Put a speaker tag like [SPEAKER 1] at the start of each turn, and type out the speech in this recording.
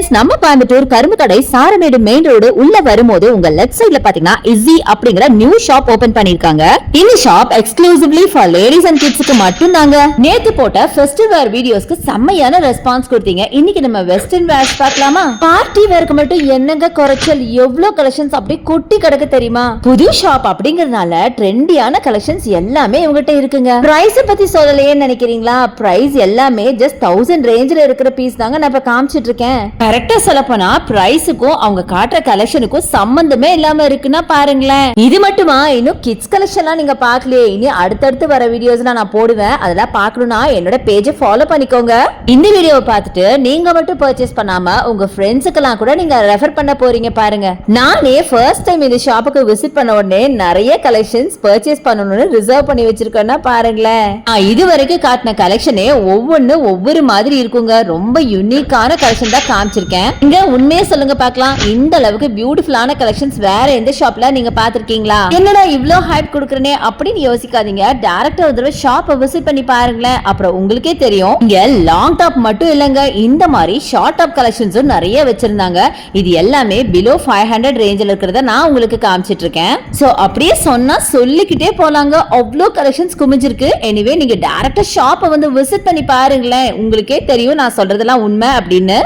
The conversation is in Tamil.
[SPEAKER 1] ஃப்ரெண்ட்ஸ், நம்ம கோயம்புத்தூர் கரும்பு கடை சாரமேடு மெயின் ரோடு உள்ள வரும்போது உங்க லெஃப்ட் சைடுல பாத்தீங்கன்னா இஸி அப்படிங்கிற நியூ ஷாப் ஓபன் பண்ணிருக்காங்க. இந்த shop exclusively for ladies and கிட்ஸ்க்கு மட்டும் தாங்க. நேத்து போட்ட ஃபெஸ்டிவல் வேர் வீடியோஸ்க்கு செம்மையான ரெஸ்பான்ஸ் கொடுத்தீங்க. இன்னைக்கு நம்ம வெஸ்டர்ன் வேர்ஸ் பார்க்கலாமா? பார்ட்டி வேர்க்கு மட்டும் என்னங்க குறைச்சல், எவ்வளவு கலெக்ஷன்ஸ் அப்படி கொட்டி கிடக்கு தெரியுமா? புது ஷாப் அப்படிங்கறதுனால ட்ரெண்டியான கலெக்ஷன்ஸ் எல்லாமே இவங்ககிட்ட இருக்குங்க. பிரைஸ் பத்தி சொல்லலையே நினைக்கிறீங்களா? பிரைஸ் எல்லாமே ஜஸ்ட் 1000 ரேஞ்சில இருக்கிற பீஸ் தாங்க நான் இப்ப காமிச்சிட்டு இருக்கேன். கரெக்டா சொல்லப்போனா பிரைஸுக்கும் அவங்க காட்டுற கலெக்ஷனுக்கும் சம்பந்தமே இல்லாம இருக்குன்னா பாருங்களேன். இது மட்டுமா, இன்னும் கிட்ஸ் கலெக்ஷன்லாம் நீங்க பாக்கலையே. இனி அடுத்தடுத்து வர வீடியோஸ் நான் போடுவேன். அதெல்லாம் பாக்கணும்னா என்னோட பேஜை ஃபாலோ பண்ணிக்கோங்க. இந்த வீடியோவை பார்த்துட்டு நீங்க மட்டும் பர்ச்சேஸ் பண்ணாம உங்க ஃப்ரெண்ட்ஸுக்கெல்லாம் கூட நீங்க ரெஃபர் பண்ண போறீங்க பாருங்க. நானே ஃபர்ஸ்ட் டைம் இந்த ஷாப்புக்கு விசிட் பண்ண உடனே நிறைய கலெக்ஷன்ஸ் பர்ச்சேஸ் பண்ணணும்னு ரிசர்வ் பண்ணி வச்சிருக்கேன்னா பாருங்களேன். இது வரைக்கும் காட்டின கலெக்ஷனே ஒவ்வொன்னு ஒவ்வொரு மாதிரி இருக்குங்க. ரொம்ப யூனிக்கான கலெக்ஷன் தான் காமிச்சிருக்கேன். இங்க உண்மையே சொல்லுங்க பார்க்கலாம், இந்த அளவுக்கு பியூட்டிஃபுல்லான கலெக்ஷன்ஸ் வேற எந்த ஷாப்ல நீங்க பாத்திருக்கீங்களா? என்னடா இவ்ளோ ஹைப் கொடுக்கறனே அப்படின்னு யோசிக்காதீங்க. டைரக்டா ஒரு தடவை ஷாப்பை விசிட் பண்ணி பாருங்களேன். அப்புறம் உங்களுக்கே தெரியும். இங்க லாங் டாப் மட்டும் இல்லங்க, இந்த மாதிரி ஷார்ட் டாப் கலெக்ஷன்ஸும் நிறைய வச்சிருந்தாங்க. இது எல்லாமே பிலோ 500 ரேஞ்சில் இருக்கிறத நான் உங்களுக்கு காமிச்சிட்டு இருக்கேன். சோ அப்படியே சொன்னா சொல்லிக்கிட்டே போலாங்க, அவ்வளோ கலெக்ஷன்ஸ் குமிஞ்சிருக்கு. எனிவே நீங்க டைரக்டா ஷாப்பை வந்து விசிட் பண்ணி பாருங்களேன், உங்களுக்கே தெரியும் நான் சொல்றதெல்லாம் உண்மை அப்படின்னு.